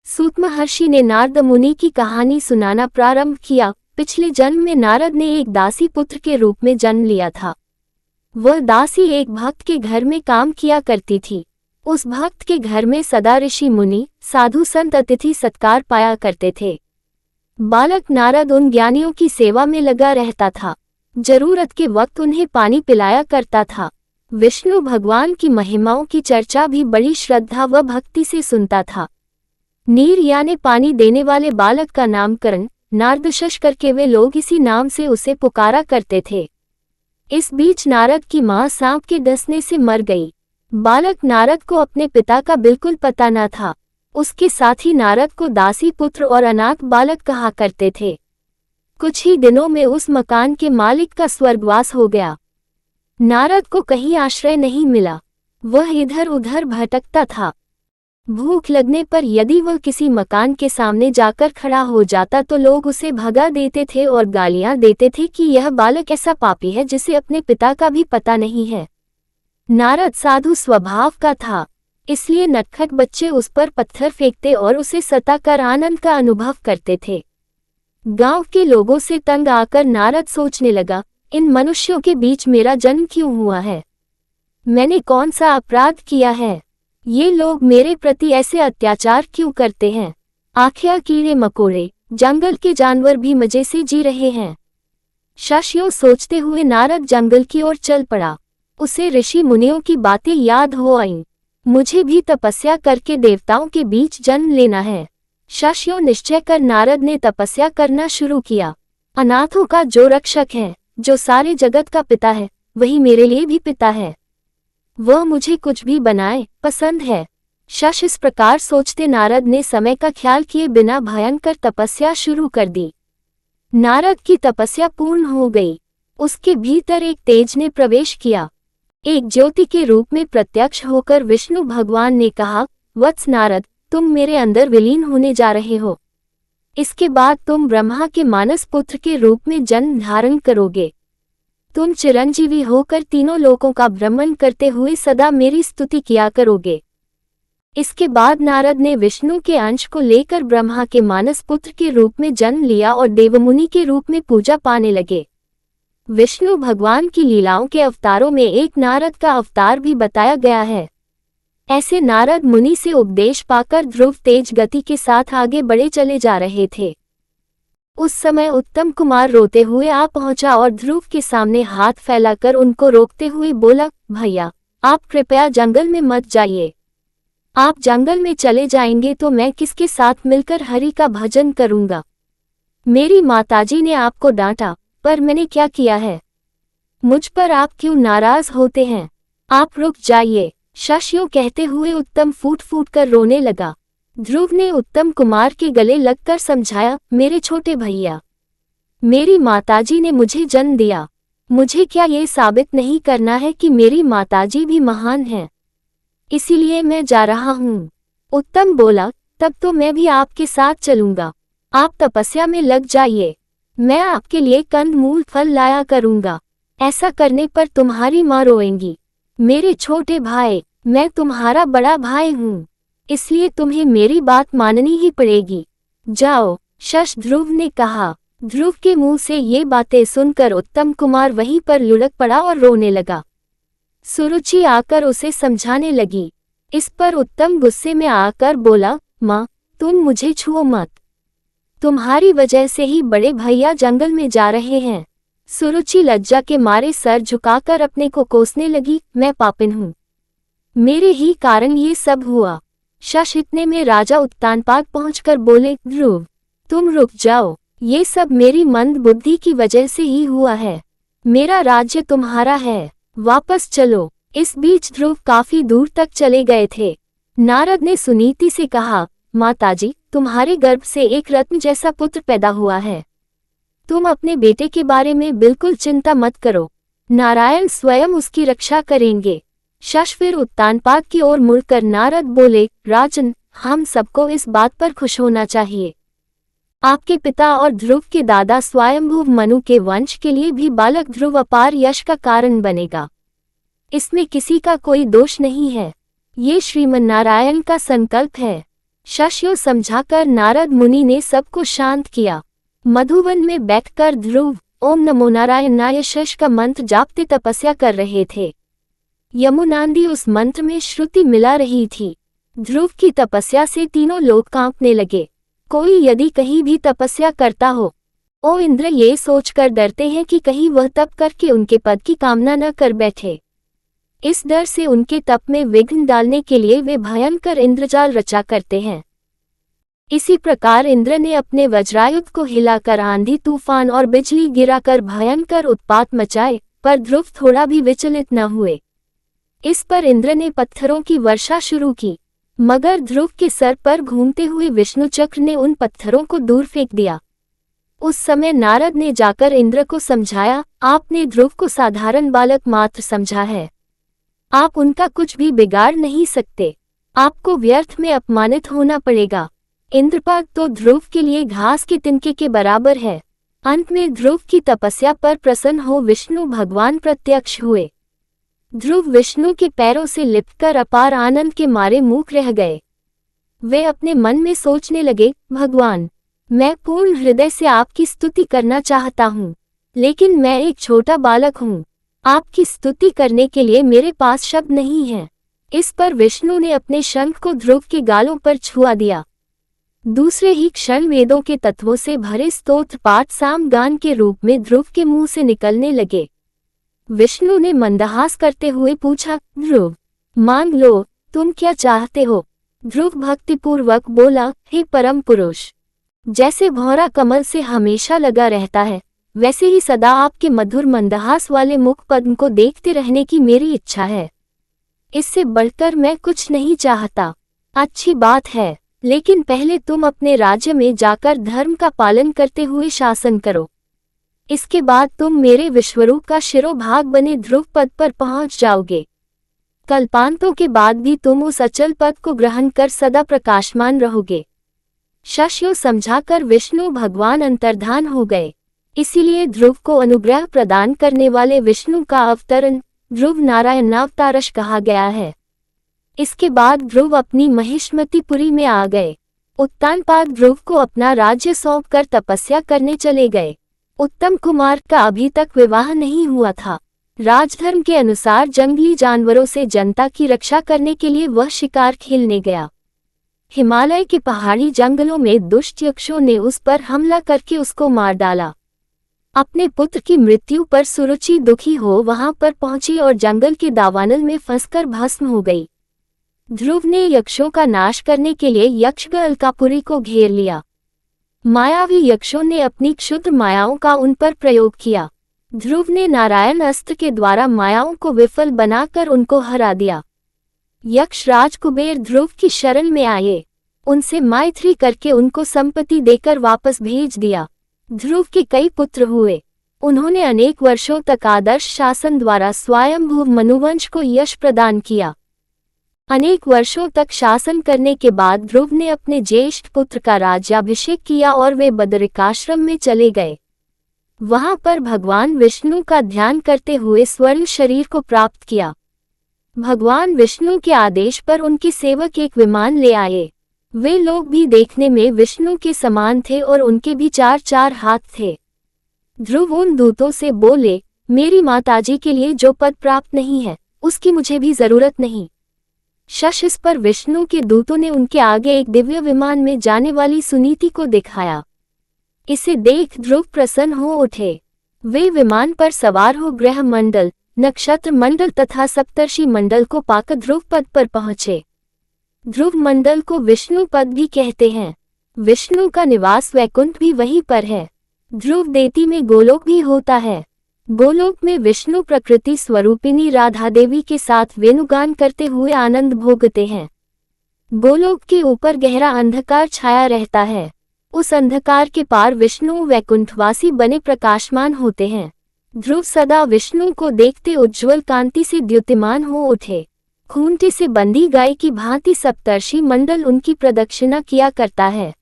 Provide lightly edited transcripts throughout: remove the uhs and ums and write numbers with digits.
सूत महर्षि ने नारद मुनि की कहानी सुनाना प्रारंभ किया। पिछले जन्म में नारद ने एक दासी पुत्र के रूप में जन्म लिया था। वह दासी एक भक्त के घर में काम किया करती थी। उस भक्त के घर में सदा ऋषि मुनि, साधु संत अतिथि सत्कार पाया करते थे। बालक नारद उन ज्ञानियों की सेवा में लगा रहता था। जरूरत के वक्त उन्हें पानी पिलाया करता था। विष्णु भगवान की महिमाओं की चर्चा भी बड़ी श्रद्धा व भक्ति से सुनता था। नीर यानी पानी देने वाले बालक का नामकरण नारदशश करके वे लोग इसी नाम से उसे पुकारा करते थे। इस बीच नारद की मां सांप के डसने से मर गई। बालक नारद को अपने पिता का बिल्कुल पता न था। उसके साथ ही नारद को दासी पुत्र और अनाथ बालक कहा करते थे। कुछ ही दिनों में उस मकान के मालिक का स्वर्गवास हो गया। नारद को कहीं आश्रय नहीं मिला। वह इधर उधर भटकता था। भूख लगने पर यदि वह किसी मकान के सामने जाकर खड़ा हो जाता तो लोग उसे भगा देते थे और गालियां देते थे कि यह बालक ऐसा पापी है जिसे अपने पिता का भी पता नहीं है। नारद साधु स्वभाव का था, इसलिए नटखट बच्चे उस पर पत्थर फेंकते और उसे सताकर आनंद का अनुभव करते थे। गांव के लोगों से तंग आकर नारद सोचने लगा, इन मनुष्यों के बीच मेरा जन्म क्यों हुआ है? मैंने कौन सा अपराध किया है? ये लोग मेरे प्रति ऐसे अत्याचार क्यों करते हैं? आखिर कीड़े मकोड़े, जंगल के जानवर भी मजे से जी रहे हैं। शश सोचते हुए नारद जंगल की ओर चल पड़ा। उसे ऋषि मुनियों की बातें याद हो आईं। मुझे भी तपस्या करके देवताओं के बीच जन्म लेना है। शश निश्चय कर नारद ने तपस्या करना शुरू किया। अनाथों का जो रक्षक है, जो सारे जगत का पिता है, वही मेरे लिए भी पिता है। वह मुझे कुछ भी बनाए पसंद है। शश इस प्रकार सोचते नारद ने समय का ख्याल किए बिना भयंकर तपस्या शुरू कर दी। नारद की तपस्या पूर्ण हो गई। उसके भीतर एक तेज ने प्रवेश किया। एक ज्योति के रूप में प्रत्यक्ष होकर विष्णु भगवान ने कहा, वत्स नारद, तुम मेरे अंदर विलीन होने जा रहे हो। इसके बाद तुम ब्रह्मा के मानस पुत्र के रूप में जन्म धारण करोगे। तुम चिरंजीवी होकर तीनों लोकों का भ्रमण करते हुए सदा मेरी स्तुति किया करोगे। इसके बाद नारद ने विष्णु के अंश को लेकर ब्रह्मा के मानस पुत्र के रूप में जन्म लिया और देवमुनि के रूप में पूजा पाने लगे। विष्णु भगवान की लीलाओं के अवतारों में एक नारद का अवतार भी बताया गया है। ऐसे नारद मुनि से उपदेश पाकर ध्रुव तेज गति के साथ आगे बढ़े चले जा रहे थे। उस समय उत्तम कुमार रोते हुए आ पहुंचा और ध्रुव के सामने हाथ फैलाकर उनको रोकते हुए बोला, भैया, आप कृपया जंगल में मत जाइए। आप जंगल में चले जाएंगे तो मैं किसके साथ मिलकर हरि का भजन करूंगा? मेरी माताजी ने आपको डांटा, पर मैंने क्या किया है? मुझ पर आप क्यों नाराज होते हैं? आप रुक जाइए। शश कहते हुए उत्तम फूट फूट कर रोने लगा। ध्रुव ने उत्तम कुमार के गले लगकर समझाया, मेरे छोटे भैया, मेरी माताजी ने मुझे जन्म दिया। मुझे क्या ये साबित नहीं करना है कि मेरी माताजी भी महान है? इसीलिए मैं जा रहा हूँ। उत्तम बोला, तब तो मैं भी आपके साथ चलूंगा। आप तपस्या में लग जाइए। मैं आपके लिए कंद मूल फल लाया करूंगा। ऐसा करने पर तुम्हारी माँ रोएंगी। मेरे छोटे भाई, मैं तुम्हारा बड़ा भाई हूँ, इसलिए तुम्हें मेरी बात माननी ही पड़ेगी। जाओ। शश ध्रुव ने कहा। ध्रुव के मुंह से ये बातें सुनकर उत्तम कुमार वहीं पर लुढ़क पड़ा और रोने लगा। सुरुचि आकर उसे समझाने लगी। इस पर उत्तम गुस्से में आकर बोला, माँ, तुम मुझे छुओ मत। तुम्हारी वजह से ही बड़े भैया जंगल में जा रहे हैं। सुरुचि लज्जा के मारे सर झुकाकर अपने को कोसने लगी, मैं पापिन हूँ, मेरे ही कारण ये सब हुआ। शश इतने में राजा उत्तानपाद पहुंचकर बोले, ध्रुव, तुम रुक जाओ। ये सब मेरी मंद बुद्धि की वजह से ही हुआ है। मेरा राज्य तुम्हारा है, वापस चलो। इस बीच ध्रुव काफी दूर तक चले गए थे। नारद ने सुनीति से कहा, माताजी, तुम्हारे गर्भ से एक रत्न जैसा पुत्र पैदा हुआ है। तुम अपने बेटे के बारे में बिल्कुल चिंता मत करो। नारायण स्वयं उसकी रक्षा करेंगे। शश फिर उत्तानपाद की ओर मुड़कर नारद बोले, राजन, हम सबको इस बात पर खुश होना चाहिए। आपके पिता और ध्रुव के दादा स्वयंभुव मनु के वंश के लिए भी बालक ध्रुव अपार यश का कारण बनेगा। इसमें किसी का कोई दोष नहीं है। ये श्रीमन्नारायण का संकल्प है। शश यो समझाकर नारद मुनि ने सबको शांत किया। मधुवन में बैठकर ध्रुव ओम नमो नारायणाय शश का मंत्र जापते तपस्या कर रहे थे। यमुनांदी उस मंत्र में श्रुति मिला रही थी। ध्रुव की तपस्या से तीनों लोग कांपने लगे। कोई यदि कहीं भी तपस्या करता हो, ओ इंद्र ये सोचकर डरते हैं कि कहीं वह तप करके उनके पद की कामना न कर बैठे। इस डर से उनके तप में विघ्न डालने के लिए वे भयंकर इंद्रजाल रचा करते हैं। इसी प्रकार इंद्र ने अपने वज्रायुध को हिलाकर आंधी तूफान और बिजली गिराकर भयंकर उत्पात मचाए, पर ध्रुव थोड़ा भी विचलित न हुए। इस पर इंद्र ने पत्थरों की वर्षा शुरू की, मगर ध्रुव के सर पर घूमते हुए विष्णु चक्र ने उन पत्थरों को दूर फेंक दिया। उस समय नारद ने जाकर इंद्र को समझाया, आपने ध्रुव को साधारण बालक मात्र समझा है, आप उनका कुछ भी बिगाड़ नहीं सकते, आपको व्यर्थ में अपमानित होना पड़ेगा। इंद्रपद तो ध्रुव के लिए घास के तिनके के बराबर है। अंत में ध्रुव की तपस्या पर प्रसन्न हो विष्णु भगवान प्रत्यक्ष हुए। ध्रुव विष्णु के पैरों से लिपटकर अपार आनंद के मारे मूक रह गए। वे अपने मन में सोचने लगे, भगवान, मैं पूर्ण हृदय से आपकी स्तुति करना चाहता हूँ, लेकिन मैं एक छोटा बालक हूँ, आपकी स्तुति करने के लिए मेरे पास शब्द नहीं है। इस पर विष्णु ने अपने शंख को ध्रुव के गालों पर छुआ दिया। दूसरे ही क्षण वेदों के तत्वों से भरे स्तोत्र पाठ साम गान के रूप में ध्रुव के मुंह से निकलने लगे। विष्णु ने मंदहास करते हुए पूछा, ध्रुव, मांग लो, तुम क्या चाहते हो? ध्रुव भक्तिपूर्वक बोला, हे परम पुरुष, जैसे भौरा कमल से हमेशा लगा रहता है, वैसे ही सदा आपके मधुर मंदहास वाले मुख पद्म को देखते रहने की मेरी इच्छा है। इससे बढ़कर मैं कुछ नहीं चाहता। अच्छी बात है, लेकिन पहले तुम अपने राज्य में जाकर धर्म का पालन करते हुए शासन करो। इसके बाद तुम मेरे विश्वरूप का शिरोभाग बने ध्रुव पद पर पहुंच जाओगे। कल्पांतों के बाद भी तुम उस अचल पद को ग्रहण कर सदा प्रकाशमान रहोगे। शश यो समझाकर विष्णु भगवान अंतर्धान हो गए। इसीलिए ध्रुव को अनुग्रह प्रदान करने वाले विष्णु का अवतरण ध्रुव नारायणावतारश कहा गया है। इसके बाद ध्रुव अपनी महिष्मतिपुरी में आ गए। उत्तानपाद ध्रुव को अपना राज्य सौंपकर तपस्या करने चले गए। उत्तम कुमार का अभी तक विवाह नहीं हुआ था। राजधर्म के अनुसार जंगली जानवरों से जनता की रक्षा करने के लिए वह शिकार खेलने गया। हिमालय के पहाड़ी जंगलों में दुष्ट यक्षों ने उस पर हमला करके उसको मार डाला। अपने पुत्र की मृत्यु पर सुरुचि दुखी हो वहां पर पहुंची और जंगल के दावानल में फंसकर भस्म हो गई। ध्रुव ने यक्षों का नाश करने के लिए यक्षग अलकापुरी को घेर लिया। मायावी यक्षों ने अपनी क्षुद्र मायाओं का उन पर प्रयोग किया। ध्रुव ने नारायण अस्त्र के द्वारा मायाओं को विफल बनाकर उनको हरा दिया। यक्ष राज कुबेर ध्रुव की शरण में आए, उनसे मैत्री करके उनको संपत्ति देकर वापस भेज दिया। ध्रुव के कई पुत्र हुए। उन्होंने अनेक वर्षों तक आदर्श शासन द्वारा स्वयंभू मनुवंश को यश प्रदान किया। अनेक वर्षों तक शासन करने के बाद ध्रुव ने अपने ज्येष्ठ पुत्र का राज्याभिषेक किया और वे बदरिकाश्रम में चले गए। वहां पर भगवान विष्णु का ध्यान करते हुए स्वर्ण शरीर को प्राप्त किया। भगवान विष्णु के आदेश पर उनके सेवक एक विमान ले आए। वे लोग भी देखने में विष्णु के समान थे और उनके भी 4-4 हाथ थे। ध्रुव उन दूतों से बोले, मेरी माताजी के लिए जो पद प्राप्त नहीं है, उसकी मुझे भी जरूरत नहीं। शश इस पर विष्णु के दूतों ने उनके आगे एक दिव्य विमान में जाने वाली सुनीति को दिखाया। इसे देख ध्रुव प्रसन्न हो उठे। वे विमान पर सवार हो ग्रह मंडल, नक्षत्र मंडल तथा सप्तर्षि मंडल को पाकर ध्रुव पद पर पहुंचे। ध्रुव मंडल को विष्णु पद भी कहते हैं। विष्णु का निवास वैकुंठ भी वहीं पर है। ध्रुव देती में गोलोक भी होता है। गोलोक में विष्णु प्रकृति स्वरूपिणी राधा देवी के साथ वेणुगान करते हुए आनंद भोगते हैं। गोलोक के ऊपर गहरा अंधकार छाया रहता है। उस अंधकार के पार विष्णु वैकुंठवासी बने प्रकाशमान होते हैं। ध्रुव सदा विष्णु को देखते उज्ज्वल कांति से द्युतिमान हो उठे। खूंटे से बंधी गाय की भांति सप्तर्षि मंडल उनकी प्रदक्षिणा किया करता है।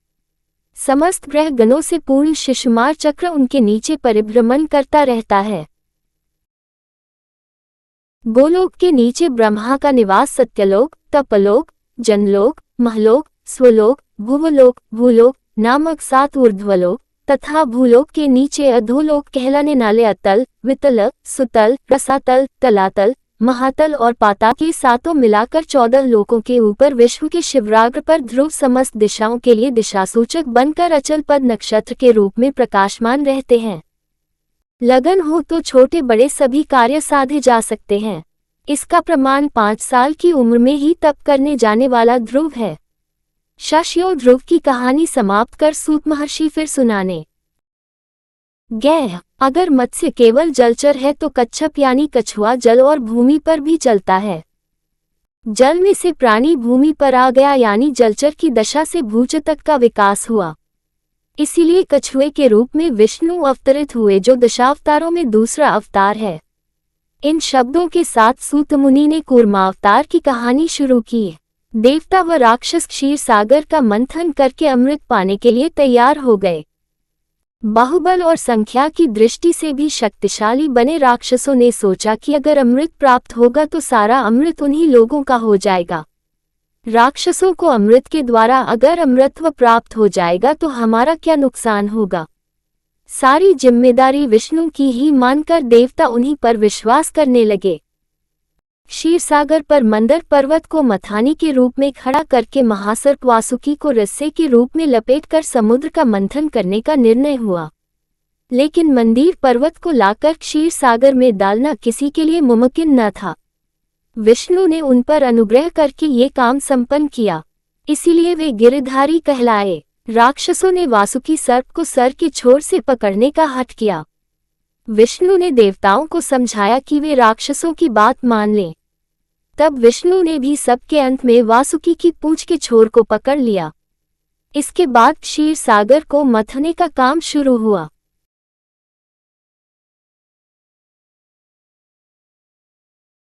समस्त ग्रह गणों से पूर्ण शिशुमार चक्र उनके नीचे परिभ्रमण करता रहता है। गोलोक के नीचे ब्रह्मा का निवास सत्यलोक, तपलोक, जनलोक, महलोक, स्वलोक, भुवलोक, भूलोक नामक 7 ऊर्ध्वलोक तथा भूलोक के नीचे अधोलोक कहलाने वाले अतल, वितल, सुतल, रसातल, तलातल, महातल और पाताल के 7 मिलाकर 14 लोकों के ऊपर विश्व के शिवराग्र पर ध्रुव समस्त दिशाओं के लिए दिशासूचक बनकर अचल पद नक्षत्र के रूप में प्रकाशमान रहते हैं। लगन हो तो छोटे बड़े सभी कार्य साधे जा सकते हैं। इसका प्रमाण 5 साल की उम्र में ही तप करने जाने वाला ध्रुव है। शशियो ध्रुव की कहानी समाप्त कर सूत महर्षि फिर सुनाने गए। अगर मत्स्य केवल जलचर है तो कच्छप यानी कछुआ जल और भूमि पर भी चलता है। जल में से प्राणी भूमि पर आ गया यानी जलचर की दशा से भूच तक का विकास हुआ। इसीलिए कछुए के रूप में विष्णु अवतरित हुए जो दशावतारों में दूसरा अवतार है। इन शब्दों के साथ सूत मुनि ने कूर्मावतार की कहानी शुरू की। देवता व राक्षस क्षीर सागर का मंथन करके अमृत पाने के लिए तैयार हो गए। बाहुबल और संख्या की दृष्टि से भी शक्तिशाली बने राक्षसों ने सोचा कि अगर अमृत प्राप्त होगा तो सारा अमृत उन्हीं लोगों का हो जाएगा। राक्षसों को अमृत के द्वारा अगर अमृतत्व प्राप्त हो जाएगा तो हमारा क्या नुकसान होगा। सारी जिम्मेदारी विष्णु की ही मानकर देवता उन्हीं पर विश्वास करने लगे। क्षीरसागर पर मंदर पर्वत को मथानी के रूप में खड़ा करके महासर्प वासुकी को रस्से के रूप में लपेटकर समुद्र का मंथन करने का निर्णय हुआ। लेकिन मंदीर पर्वत को लाकर क्षीरसागर में डालना किसी के लिए मुमकिन न था। विष्णु ने उन पर अनुग्रह करके ये काम संपन्न किया, इसीलिए वे गिरधारी कहलाए। राक्षसों ने वासुकी सर्प को सर के छोर से पकड़ने का हठ किया। विष्णु ने देवताओं को समझाया कि वे राक्षसों की बात मान लें। तब विष्णु ने भी सबके अंत में वासुकी की पूंछ के छोर को पकड़ लिया। इसके बाद क्षीर सागर को मथने का काम शुरू हुआ।